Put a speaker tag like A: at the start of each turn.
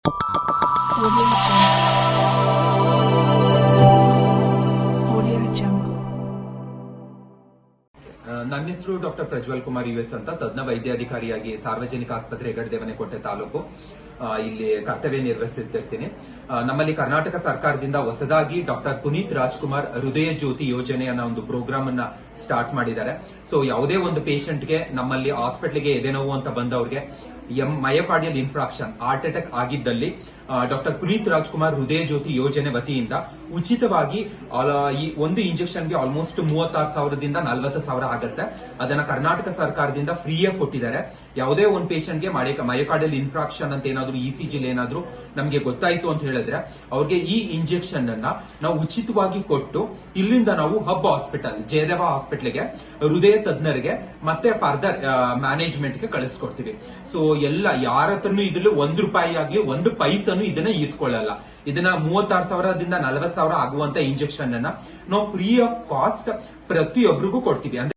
A: Audio Jungle.
B: ನನ್ನ ಹೆಸರು doctor Prajwal Kumar US ಅಂತ ತಜ್ಞ ವೈದ್ಯಾಧಿಕಾರಿಯಾಗಿ ಸಾರ್ವಜನಿಕ ಆಸ್ಪತ್ರೆ ಹೆಗಡೆದೇವನಕೋಟೆ ತಾಲೂಕು ಇಲ್ಲಿ ಕರ್ತವ್ಯ ನಿರ್ವಹಿಸುತ್ತಿರ್ತೀನಿ. ನಮ್ಮಲ್ಲಿ ಕರ್ನಾಟಕ ಸರ್ಕಾರದಿಂದ ಹೊಸದಾಗಿ ಡಾಕ್ಟರ್ ಪುನೀತ್ ರಾಜ್ಕುಮಾರ್ ಹೃದಯ ಜ್ಯೋತಿ ಯೋಜನೆ ಅನ್ನೋ ಒಂದು ಪ್ರೋಗ್ರಾಮ್ ಅನ್ನ ಸ್ಟಾರ್ಟ್ ಮಾಡಿದ್ದಾರೆ. ಸೊ ಯಾವುದೇ ಒಂದು ಪೇಷಂಟ್ಗೆ ನಮ್ಮಲ್ಲಿ ಹಾಸ್ಪಿಟಲ್ಗೆ ಎದೆನೋವು ಅಂತ ಬಂದವ್ರಿಗೆ ಮಯೋಕಾರ್ಡಿಯಲ್ ಇನ್ಫ್ರಾಕ್ಷನ್ ಹಾರ್ಟ್ ಅಟ್ಯಾಕ್ ಆಗಿದ್ದಲ್ಲಿ ಡಾಕ್ಟರ್ ಪುನೀತ್ ರಾಜ್ಕುಮಾರ್ ಹೃದಯ ಜ್ಯೋತಿ ಯೋಜನೆ ವತಿಯಿಂದ ಉಚಿತವಾಗಿ ಈ ಒಂದು ಇಂಜೆಕ್ಷನ್ಗೆ ಆಲ್ಮೋಸ್ಟ್ 36,000ದಿಂದ 40,000 ಆಗುತ್ತೆ. ಅದನ್ನ ಕರ್ನಾಟಕ ಸರ್ಕಾರದಿಂದ ಫ್ರೀಯಾಗಿ ಕೊಟ್ಟಿದ್ದಾರೆ. ಯಾವುದೇ ಒಂದು ಪೇಷಂಟ್ಗೆ ಮಯೋಕಾರ್ಡಿಯಲ್ ಇನ್ಫ್ರಾಕ್ಷನ್ ಅಂತ ಏನಾದ್ರು ಇಸಿಜಿ ಏನಾದ್ರು ನಮ್ಗೆ ಗೊತ್ತಾಯ್ತು ಅಂತ ಹೇಳಿದ್ರೆ ಅವ್ರಿಗೆ ಈ ಇಂಜೆಕ್ಷನ್ ಅನ್ನ ನಾವು ಉಚಿತವಾಗಿ ಕೊಟ್ಟು ಇಲ್ಲಿಂದ ನಾವು ಹಬ್ ಹಾಸ್ಪಿಟಲ್ ಜಯದೇವ ಹಾಸ್ಪಿಟಲ್ಗೆ ಹೃದಯ ತಜ್ಞರಿಗೆ ಮತ್ತೆ ಫರ್ದರ್ ಮ್ಯಾನೇಜ್ಮೆಂಟ್ಗೆ ಕಳಿಸ್ಕೊಡ್ತೀವಿ. ಸೊ ಎಲ್ಲ ಯಾರ ಹತ್ರನು ಇದ್ರಲ್ಲಿ ₹1 ಆಗ್ಲಿ 1 ಪೈಸನು ಇದನ್ನ ಈಸ್ಕೊಳ್ಳಲ್ಲ. ಇದನ್ನ 36,000ದಿಂದ 40,000 ಆಗುವಂತ ಇಂಜೆಕ್ಷನ್ ಅನ್ನ ನಾವು ಫ್ರೀ ಆಫ್ ಕಾಸ್ಟ್ ಪ್ರತಿಯೊಬ್ಬರಿಗೂ ಕೊಡ್ತೀವಿ.